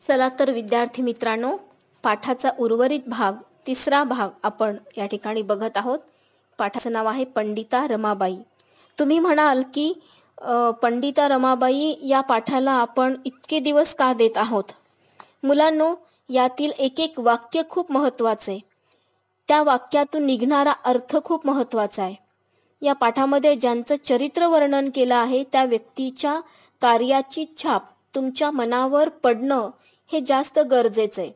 चला तर विद्यार्थी मित्रांनो, पाठाचा उर्वरित भाग तिसरा भाग आपण या ठिकाणी बघत आहोत. पाठाचं नाव आहे पंडिता रमाबाई. तुम्ही म्हणाल की पंडिता रमाबाई या पाठाला आपण इतके दिवस का देत आहोत? मुलांनो, यातील एक एक वाक्य खूप महत्त्वाचे आहे. त्या वाक्यातून निघणारा अर्थ खूप महत्त्वाचा आहे. या पाठामध्ये ज्यांचं चरित्र वर्णन केलं आहे त्या व्यक्तीच्या कार्याची छाप तुमच्या मनावर पडणं हे जास्त गरजेचं आहे.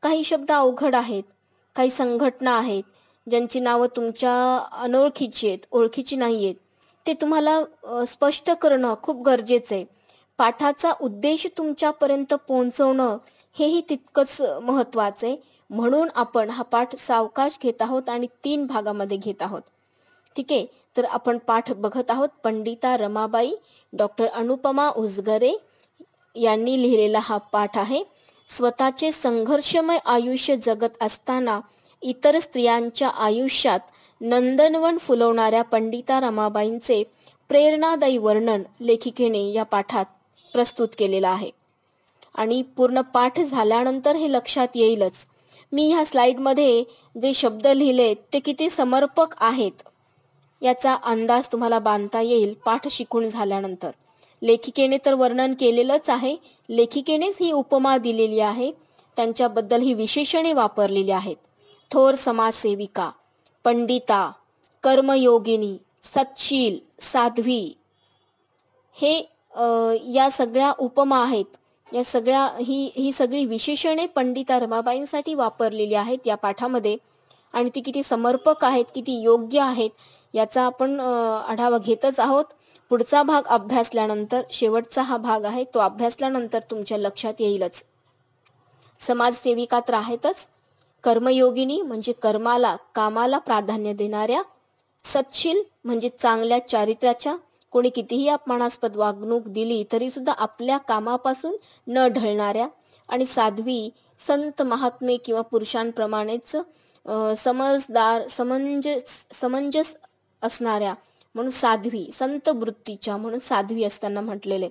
काही शब्द अवघड आहेत, काही संघटना आहेत ज्यांची नावं तुमच्या अनोळखीची आहेत, ओळखीची नाही आहेत. ते तुम्हाला स्पष्ट करणं खूप गरजेचं आहे. पाठाचा उद्देश तुमच्यापर्यंत पोहोचवणं हेही तितकंच महत्त्वाचं आहे. म्हणून आपण हा पाठ सावकाश घेत आहोत आणि 3 भागामध्ये घेत आहोत. ठीक आहे, तर आपण पाठ बघत आहोत. पंडिता रमाबाई, डॉक्टर अनुपमा उजगरे यांनी लिहिलेला हा पाठ आहे. स्वतःचे संघर्षमय आयुष्य जगत असताना इतर स्त्रियांच्या आयुष्यात नंदनवन फुलवणाऱ्या पंडिता रमाबाईंचे प्रेरणादायी वर्णन लेखिकेने या पाठात प्रस्तुत केलेलं आहे. आणि पूर्ण पाठ झाल्यानंतर हे लक्षात येईलच. मी ह्या स्लाइडमध्ये जे शब्द लिहिले ते किती समर्पक आहेत याचा अंदाज तुम्हाला बांधता येईल पाठ शिकून झाल्यानंतर. लेखिकेने तर वर्णन केलेलंच आहे. लेखिकेनेच ही उपमा दिलेली आहे. त्यांच्याबद्दल ही विशेषणे वापरलेली आहेत. थोर समाजसेविका, पंडिता, कर्मयोगिनी, सत्शील, साध्वी, हे या सगळ्या उपमा आहेत. या सगळ्या ही सगळी विशेषणे पंडिता रमाबाईंसाठी वापरलेली आहेत या पाठामध्ये. आणि ती किती समर्पक आहेत, किती योग्य आहेत याचा आपण आढावा घेतच आहोत. पुढचा भाग अभ्यासल्यानंतर, शेवटचा हा भाग आहे तो अभ्यासल्यानंतर तुमच्या लक्षात येईलच. समाजसेविका तर आहेतच, कर्मयोगिनी म्हणजे कामाला प्राधान्य देणाऱ्या, सत्शील म्हणजे चांगल्या चारित्र्याच्या, कोणी कितीही अपमानास्पद वागणूक दिली तरी सुद्धा आपल्या कामापासून न ढळणाऱ्या, आणि साध्वी संत महात्मे किंवा पुरुषांप्रमाणेच समजदार समंजस असणाऱ्या म्हणून साध्वी, संत वृत्तीच्या म्हणून साध्वी असताना म्हटलेले.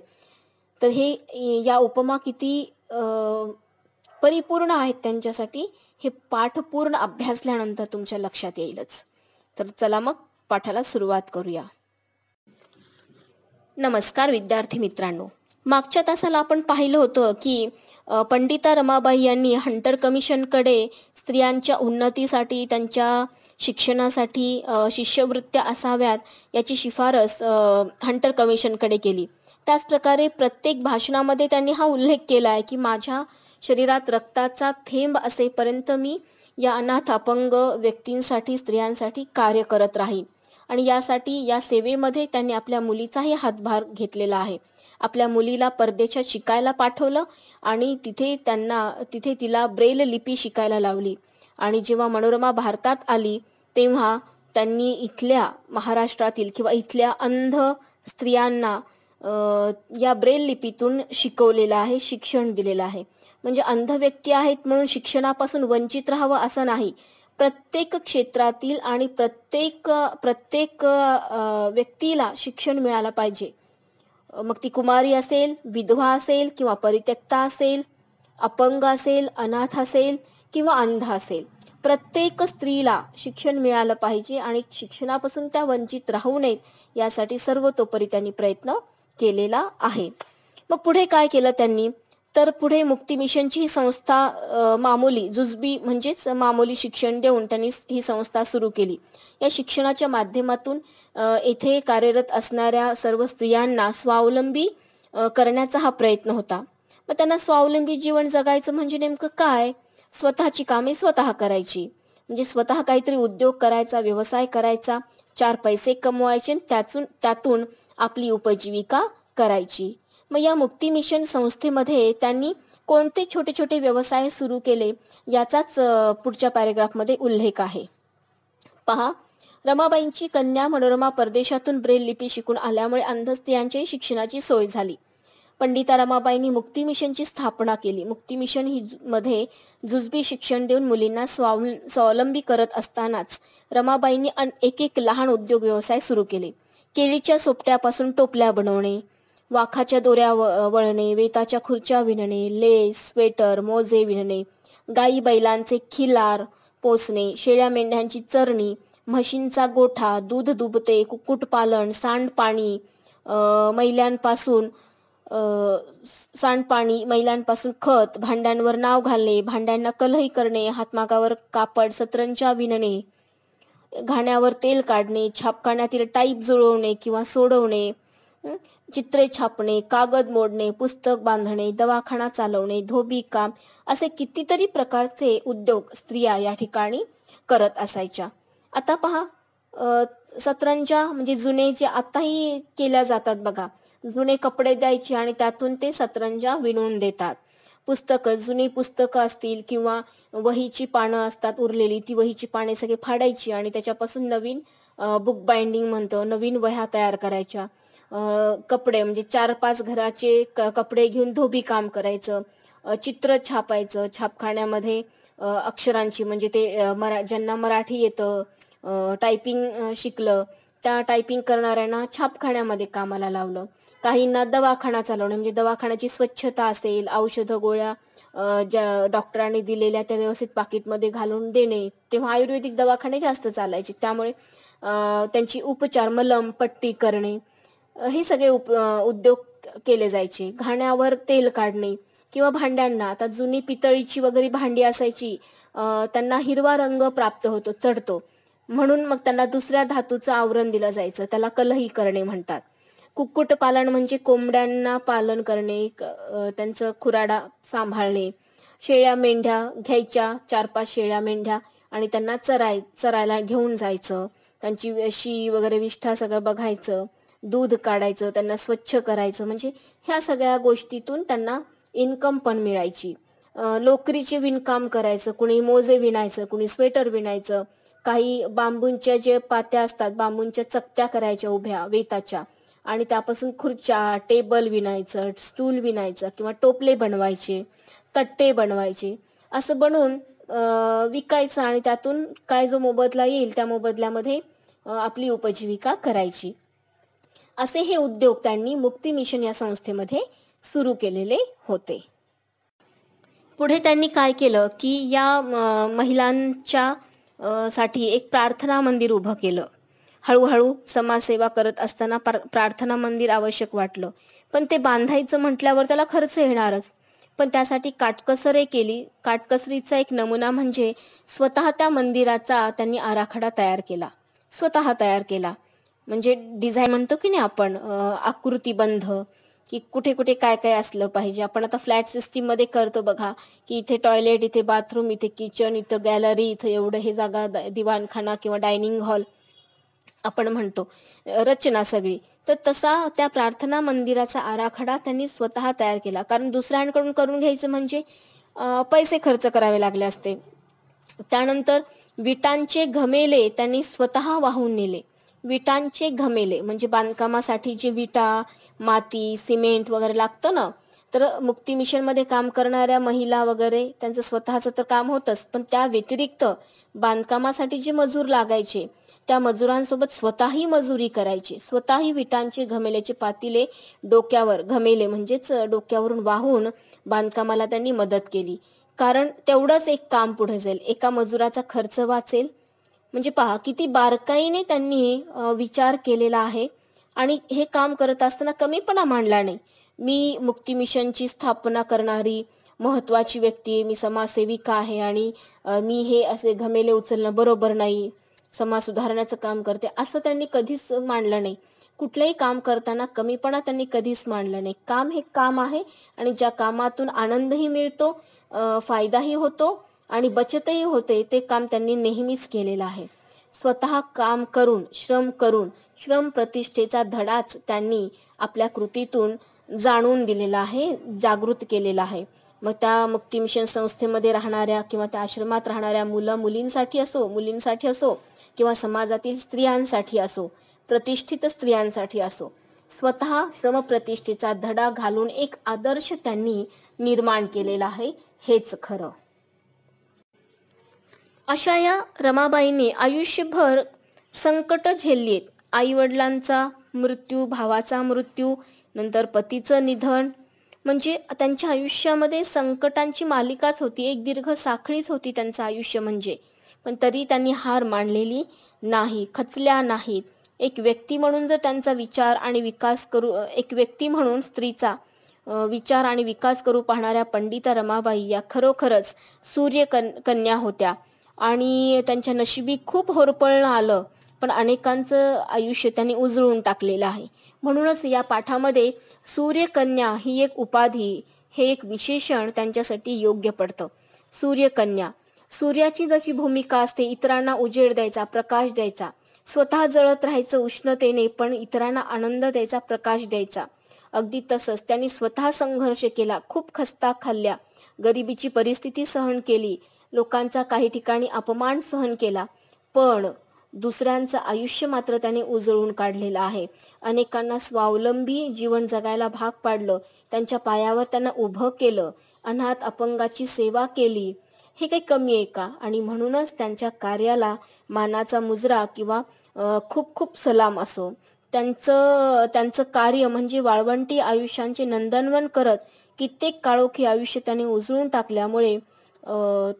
तर हे या उपमा किती परिपूर्ण आहेत त्यांच्यासाठी हे पाठ पूर्ण अभ्यासल्यानंतर तुमच्या लक्षात येईलच. तर चला मग पाठाला सुरुवात करूया. नमस्कार विद्यार्थी मित्रांनो, मागच्या तासाला आपण पाहिलं होतं की पंडिता रमाबाई यांनी हंटर कमिशनकडे स्त्रियांच्या उन्नतीसाठी, त्यांच्या शिक्षणासाठी शिष्यवृत्त्या असाव्यात याची शिफारस हंटर कमिशनकडे केली. त्याचप्रकारे प्रत्येक भाषणामध्ये त्यांनी हा उल्लेख केला आहे की माझ्या शरीरात रक्ताचा थेंब असेपर्यंत मी या अनाथ अपंग व्यक्तींसाठी, स्त्रियांसाठी कार्य करत राहीन. आणि यासाठी या सेवेमध्ये त्यांनी आपल्या मुलीचाही हातभार घेतलेला आहे. आपल्या मुलीला परदेशात शिकायला पाठवलं आणि तिथे तिला ब्रेल लिपी शिकायला लावली. आणि जेव्हा मनोरमा भारतात आली तेव्हा त्यांनी इथल्या महाराष्ट्रातील किंवा इथल्या अंध स्त्रियांना या ब्रेल लिपीतून शिकवलेलं आहे, शिक्षण दिलेलं आहे. म्हणजे अंध व्यक्ती आहेत म्हणून शिक्षणापासून वंचित राहावं असं नाही. प्रत्येक क्षेत्रातील आणि प्रत्येक व्यक्तीला शिक्षण मिळालं पाहिजे. मग ती कुमारी असेल, विधवा असेल किंवा परित्यक्ता असेल, अपंग असेल, अनाथ असेल किंवा अंध असेल, प्रत्येक स्त्रीला शिक्षण मिळालं पाहिजे आणि शिक्षणापासून त्या वंचित राहू नयेत यासाठी सर्वतोपरी त्यांनी प्रयत्न केलेला आहे. मग पुढे काय केलं त्यांनी? तर पुढे मुक्ती मिशनची ही संस्था मामूली जुजबी म्हणजेच मामूली शिक्षण देऊन त्यांनी ही संस्था सुरू केली. या शिक्षणाच्या माध्यमातून येथे कार्यरत असणाऱ्या सर्व स्त्रियांना स्वावलंबी करण्याचा हा प्रयत्न होता. मग त्यांना स्वावलंबी जीवन जगायचं म्हणजे नेमकं काय? स्वतःची कामे स्वतः करायची, म्हणजे स्वतः काहीतरी उद्योग करायचा, व्यवसाय करायचा, 4 पैसे कमवायचे, त्यातून आपली उपजीविका करायची. मग या मुक्ती मिशन संस्थेमध्ये त्यांनी कोणते छोटे छोटे व्यवसाय सुरू केले याचाच पुढच्या पॅरेग्राफमध्ये उल्लेख आहे. पहा, रमाबाईंची कन्या मनोरमा परदेशातून ब्रेल लिपी शिकून आल्यामुळे अंध स्त्रियांच्याही शिक्षणाची सोय झाली. पंडिता रमाबाईंनी मुक्ती मिशनची स्थापना केली. मुक्ती मिशन ही मध्ये जुजबी शिक्षण देऊन मुलींना स्वावलंबी करत असतानाच रमाबाईंनी एक लहान उद्योग व्यवसाय सुरू केले. केळीच्या सोपट्यापासून टोपल्या बनवणे, वाखाच्या दोऱ्या वळणे, वेताच्या खुर्च्या विणणे, लेस, स्वेटर, मोजे विणणे, गाई बैलांचे खिलार पोसणे, शेळ्या मेंढ्यांची चरणी, म्हशींचा गोठा, दूध दुभते, कुक्कुटपालन, सांडपाणी, मैल्यांपासून मैलांपासून खत, भांड्यांवर नाव घालणे, भांड्यांना कलही करणे, हातमागावर कापड सतरंजा विणणे, घाण्यावर तेल काढणे, छापखान्यातील टाईप जुळवणे किंवा सोडवणे, चित्रे छापणे, कागद मोडणे, पुस्तक बांधणे, दवाखाना चालवणे, धोबी काम, असे कितीतरी प्रकारचे उद्योग स्त्रिया या ठिकाणी करत असायच्या. आता पहा, सतरंजा म्हणजे जुने जे आताही केल्या जातात बघा, जुने कपडे द्यायचे आणि त्यातून ते सतरंजा विणून देतात. जुनी पुस्तकं असतील किंवा वहीची पानं असतात उरलेली, ती वहीची पाने सगळे फाडायची आणि त्याच्यापासून नवीन बुक बाइंडिंग म्हणतो, नवीन वह्या तयार करायच्या. कपडे म्हणजे 4-5 घराचे कपडे घेऊन धोबी काम करायचं. चित्र छापायचं छापखान्यामध्ये, अक्षरांची म्हणजे ते ज्यांना मराठी येतं, टायपिंग शिकलं, त्या टायपिंग करणाऱ्यांना छापखान्यामध्ये कामाला लावलं. काहींना दवाखाना चालवणे म्हणजे दवाखान्याची स्वच्छता असेल, औषधं गोळ्या ज्या डॉक्टरांनी दिलेल्या त्या व्यवस्थित पाकिटमध्ये घालून देणे. तेव्हा आयुर्वेदिक दवाखाने जास्त चालायचे, त्यामुळे त्यांची उपचार, मलम पट्टी करणे, हे सगळे उद्योग केले जायचे. घाण्यावर तेल काढणे किंवा भांड्यांना, आता जुनी पितळीची वगैरे भांडी असायची, त्यांना हिरवा रंग प्राप्त होतो, चढतो, म्हणून मग त्यांना दुसऱ्या धातूचं आवरण दिलं जायचं, त्याला कलही करणे म्हणतात. कुक्कुटपालन म्हणजे कोंबड्यांना पालन करणे, त्यांचं खुराडा सांभाळणे. शेळ्या मेंढ्या घ्यायच्या, 4-5 शेळ्या मेंढ्या, आणि त्यांना चरायला घेऊन जायचं, त्यांची शी वगैरे विष्ठा सगळं बघायचं, दूध काढायचं, त्यांना स्वच्छ करायचं, म्हणजे ह्या सगळ्या गोष्टीतून त्यांना इन्कम पण मिळायची. लोकरीचे विणकाम करायचं, कुणी मोजे विणायचं, कुणी स्वेटर विणायचं, काही बांबूंच्या जे पात्या असतात, बांबूंच्या चकत्या करायच्या उभ्या वेताच्या, आणि त्यापासून खुर्च्या, टेबल विणायचं, स्टूल विणायचं किंवा टोपले बनवायचे, तट्टे बनवायचे, असं बनवून विकायचं आणि त्यातून काय जो मोबदला येईल त्या मोबदल्यामध्ये आपली उपजीविका करायची. असे हे उद्योग त्यांनी मुक्ती मिशन या संस्थेमध्ये सुरू केलेले होते. पुढे त्यांनी काय केलं की या महिलांच्या साठी एक प्रार्थना मंदिर उभं केलं. हळूहळू समाजसेवा करत असताना प्रार्थना मंदिर आवश्यक वाटलं, पण ते बांधायचं म्हटल्यावर त्याला खर्च येणारच. पण त्यासाठी काटकसर केली. काटकसरीचा एक नमुना म्हणजे स्वतः त्या मंदिराचा त्यांनी आराखडा तयार केला. म्हणजे डिझाईन म्हणतो की नाही आपण, आकृतीबंध, की कुठे कुठे काय काय असलं पाहिजे. आपण आता फ्लॅट सिस्टीम मध्ये करतो बघा, की इथे टॉयलेट, इथे बाथरूम, इथे किचन, इथं गॅलरी, इथं एवढं हे जागा दिवाणखाना किंवा डायनिंग हॉल आपण म्हणतो, रचना सगळी. तर तसा त्या प्रार्थना मंदिराचा आराखडा त्यांनी स्वतः तयार केला, कारण दुसऱ्यांकडून करून घ्यायचं म्हणजे पैसे खर्च करावे लागले असते. त्यानंतर विटांचे घमेले त्यांनी स्वतः वाहून नेले. विटांचे घमेले म्हणजे बांधकामासाठी जे विटा, माती, सिमेंट वगैरे लागतं ना, तर मुक्ती मिशन मध्ये काम करणाऱ्या महिला वगैरे त्यांचं स्वतःचं तर काम होतंच, पण त्या व्यतिरिक्त बांधकामासाठी जे मजूर लागायचे त्या मजुरांसोबत स्वतःही मजुरी करायची. स्वतःही विटांचे घमेल्याचे पातिले डोक्यावर, घमेले म्हणजेच डोक्यावरून वाहून बांधकामाला त्यांनी मदत केली. कारण तेवढंच एक काम पुढे जाईल, एका मजुराचा खर्च वाचेल. म्हणजे पहा किती बारकाईने त्यांनी विचार केलेला आहे. आणि हे काम करत असताना कमीपणा मांडला नाही. मी मुक्ती मिशनची स्थापना करणारी महत्वाची व्यक्ती, मी समाजसेविका आहे आणि मी हे असे घमेले उचलणं बरोबर नाही, समाज सुधारण्याचं काम करते, असं त्यांनी कधीच मांडलं नाही. कुठलंही काम करताना कमीपणा त्यांनी कधीच मांडलं नाही. काम हे काम आहे आणि ज्या कामातून आनंदही मिळतो, फायदाही होतो आणि बचतही होते, ते काम त्यांनी नेहमीच केलेलं आहे. स्वतः काम करून, श्रम प्रतिष्ठेचा धडाच त्यांनी आपल्या कृतीतून जाणून दिलेला आहे, जागृत केलेला आहे. मग त्या मुक्ती मिशन संस्थेमध्ये राहणाऱ्या किंवा त्या आश्रमात राहणाऱ्या मुलींसाठी असो किंवा समाजातील स्त्रियांसाठी असो, प्रतिष्ठित स्त्रियांसाठी असो, स्वतः श्रमप्रतिष्ठेचा धडा घालून एक आदर्श त्यांनी निर्माण केलेला आहे, हेच खरं. अशा या रमाबाईंनी आयुष्यभर संकट झेललीत. आई वडिलांचा मृत्यू, भावाचा मृत्यू, नंतर पतीचं निधन, म्हणजे त्यांच्या आयुष्यामध्ये संकटांची मालिकाच होती, एक दीर्घ साखळीच होती त्यांचं आयुष्य म्हणजे. पण तरी त्यांनी हार मानलेली नाही, खचल्या नाहीत. एक व्यक्ती म्हणून जर त्यांचा विचार आणि विकास करू, एक व्यक्ती म्हणून स्त्रीचा विचार आणि विकास करू पाहणाऱ्या पंडिता रमाबाई या खरोखरच कन्या होत्या. आणि त्यांच्या नशिबी खूप होरपळणं आलं, पण अनेकांचं आयुष्य त्यांनी उजळून टाकलेलं आहे. म्हणूनच या पाठामध्ये सूर्यकन्या ही एक उपाधी, हे एक विशेषण त्यांच्यासाठी योग्य पडतं. सूर्यकन्या, सूर्याची जशी भूमिका असते, इतरांना उजेड द्यायचा, प्रकाश द्यायचा, स्वतः जळत राहायचं उष्णतेने, पण इतरांना आनंद द्यायचा, प्रकाश द्यायचा. अगदी तसंच त्यांनी स्वतः संघर्ष केला, खूप खस्ता खाल्ल्या, गरिबीची परिस्थिती सहन केली, लोकांचा काही ठिकाणी अपमान सहन केला, पण दुसऱ्यांचं आयुष्य मात्र त्याने उजळून काढलेलं आहे. अनेकांना स्वावलंबी जीवन जगायला भाग पाडलं, त्यांच्या पायावर त्यांना उभं केलं, अनाथ अपंगाची सेवा केली. हे काही कमी आहे का? आणि म्हणूनच त्यांच्या कार्याला मानाचा मुजरा किंवा खूप खूप सलाम असो. त्यांचं कार्य म्हणजे वाळवंटी आयुष्यांचे नंदनवन करत कित्येक काळोखी आयुष्य त्याने उजळून टाकल्यामुळे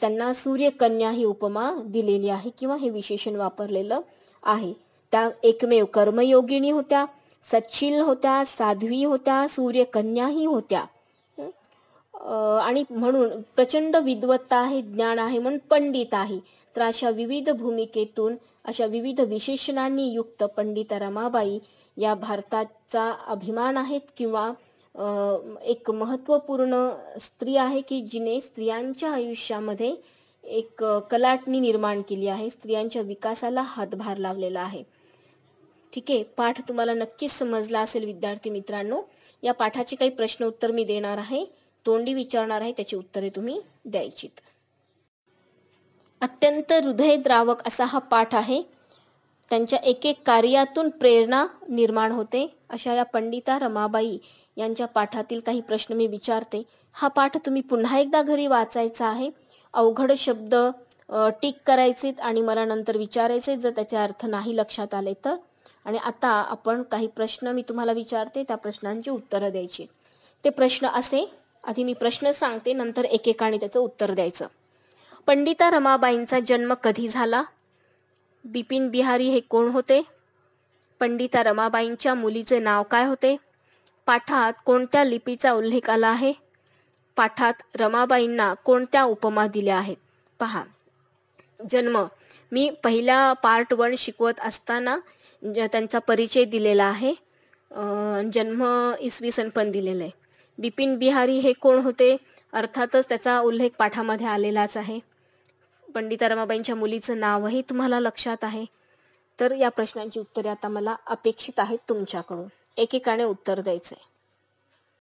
त्यांना सूर्यकन्या ही उपमा दिलेली आहे किंवा हे विशेषण वापरलेलं आहे. त्या एकमेव कर्मयोगिनी होत्या, सच्शील होत्या, साध्वी होत्या, सूर्यकन्याही होत्या. आणि म्हणून प्रचंड विद्वत्ता आहे, ज्ञान आहे, म्हणून पंडित आहे. तर अशा विविध भूमिकेतून, अशा विविध विशेषणांनी युक्त पंडिता रमाबाई या भारताचा अभिमान आहेत किंवा एक महत्त्वपूर्ण स्त्री आहे की जिने स्त्रियांच्या आयुष्यामध्ये एक कलाटणी निर्माण केली आहे, स्त्रियांच्या विकासाला हातभार लावलेला आहे. ठीक आहे, पाठ तुम्हाला नक्कीच समजला असेल विद्यार्थी मित्रांनो. या पाठाचे काही प्रश्न उत्तर मी देणार आहे, तोंडी विचारणार आहे, त्याची उत्तरे तुम्ही द्यायचीत. अत्यंत हृदयद्रावक असा हा पाठ आहे. त्यांच्या एक एक कार्यातून प्रेरणा निर्माण होते. अशा या पंडिता रमाबाई यांच्या पाठातील काही प्रश्न मी विचारते. हा पाठ तुम्ही पुन्हा एकदा घरी वाचायचा आहे. अवघड शब्द टिक करायचेत आणि मला नंतर विचारायचे जर त्याचे अर्थ नाही लक्षात आले तर. आणि आता आपण काही प्रश्न मी तुम्हाला विचारते, त्या प्रश्नांची उत्तरं द्यायची. ते प्रश्न असे, आधी मी प्रश्न सांगते, नंतर एकेकाने त्याचं उत्तर द्यायचं. पंडिता रमाबाईंचा जन्म कधी झाला? बिपिन बिहारी हे कोण होते? पंडिता रमाबाईंच्या मुलीचे नाव काय होते? पाठात कोणत्या लिपीचा उल्लेख आला आहे? पाठात रमाबाईंना कोणत्या उपमा दिल्या आहेत? पहा. जन्म, मी पहिल्या पार्ट 1 शिकवत असताना त्यांचा परिचय दिलेला आहे. जन्म इसवी सन पण दिलेला आहे. बिपिन बिहारी हे कोण होते? अर्थातच त्याचा उल्लेख पाठामध्ये आलेलाच आहे. पंडिता रमाबाईंच्या मुलीचं नावही तुम्हाला लक्षात आहे. तर या प्रश्नांची उत्तरे आता मला अपेक्षित आहेत तुमच्याकडून. एकेकाने उत्तर द्यायचंय.